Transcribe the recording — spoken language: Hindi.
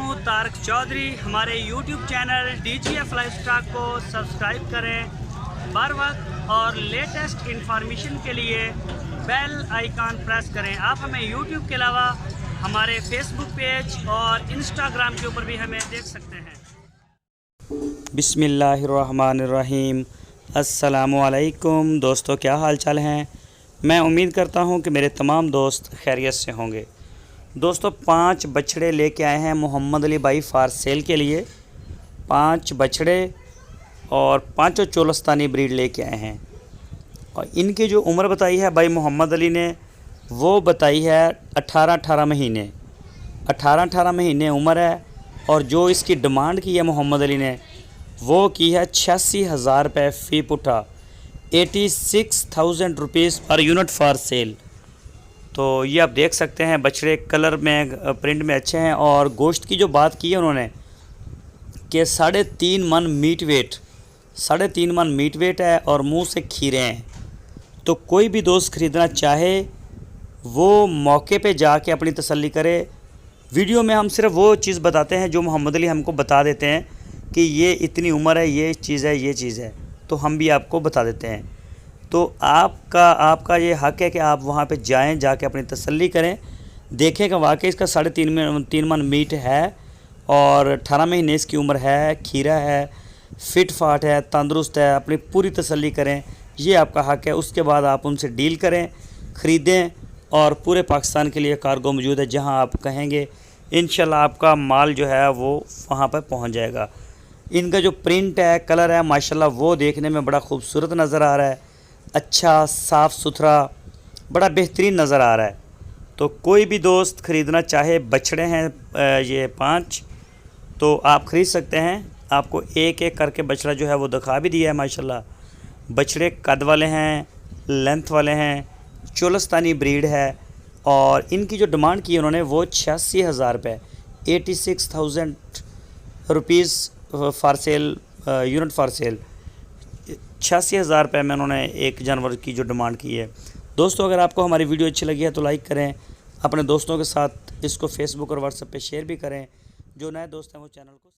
हूँ तारक चौधरी। हमारे YouTube चैनल DGF लाइफस्टाइल को सब्सक्राइब करें बार वक्त और लेटेस्ट इंफॉर्मेशन के लिए बेल आइकॉन प्रेस करें। आप हमें YouTube के अलावा हमारे Facebook पेज और Instagram के ऊपर भी हमें देख सकते हैं। बिस्मिल्लाहिर्रहमानिर्रहीम। अस्सलामुअलैकुम दोस्तों, क्या हाल चाल हैं। मैं उम्मीद करता हूं कि मेरे तमाम दोस्त खैरियत से होंगे। दोस्तों 5 बछड़े लेके आए हैं मोहम्मद अली भाई फार सेल के लिए। 5 बछड़े और 5 चोलस्तानी ब्रीड लेके आए हैं और इनकी जो उम्र बताई है भाई मोहम्मद अली ने वो बताई है 18 महीने। 18 महीने उम्र है और जो इसकी डिमांड की है मोहम्मद अली ने वो की है 86,000 रुपये फ़ी पुट्ठा, 86,000 rupees per unit for sale. तो ये आप देख सकते हैं बछड़े कलर में प्रिंट में अच्छे हैं। और गोश्त की जो बात की है उन्होंने कि 3.5 मन मीट वेट, 3.5 मन मीट वेट है और मुंह से खीरे हैं। तो कोई भी दोस्त ख़रीदना चाहे वो मौके पे जाके अपनी तसल्ली करे। वीडियो में हम सिर्फ वो चीज़ बताते हैं जो मोहम्मद अली हमको बता देते हैं कि ये इतनी उम्र है, ये चीज़ है, ये चीज़ है, तो हम भी आपको बता देते हैं। तो आपका ये हक़ है कि आप वहाँ पे जाएं, जाके अपनी तसल्ली करें, देखें कि वाकई इसका 3.5 मन मीट है और 18 महीने इसकी उम्र है, खीरा है, फिट फाट है, तंदुरुस्त है। अपनी पूरी तसल्ली करें, ये आपका हक़ है। उसके बाद आप उनसे डील करें, ख़रीदें और पूरे पाकिस्तान के लिए कार्गो मौजूद है। जहाँ आप कहेंगे इंशाल्लाह आपका माल जो है वो वहाँ पर पहुँच जाएगा। इनका जो प्रिंट है, कलर है, माशाल्लाह वो देखने में बड़ा खूबसूरत नज़र आ रहा है। अच्छा, साफ़ सुथरा, बड़ा बेहतरीन नज़र आ रहा है। तो कोई भी दोस्त ख़रीदना चाहे, बछड़े हैं ये 5, तो आप ख़रीद सकते हैं। आपको एक एक करके बछड़ा जो है वो दिखा भी दिया है। माशाल्लाह बछड़े कद वाले हैं, लेंथ वाले हैं, चोलस्तानी ब्रीड है। और इनकी जो डिमांड की है उन्होंने वो 86,000 रुपये, 86,000 rupees for sale, unit for sale. 86,000 रुपये में उन्होंने एक जानवर की जो डिमांड की है। दोस्तों अगर आपको हमारी वीडियो अच्छी लगी है तो लाइक करें, अपने दोस्तों के साथ इसको फेसबुक और व्हाट्सएप पे शेयर भी करें। जो नए दोस्त हैं वो चैनल को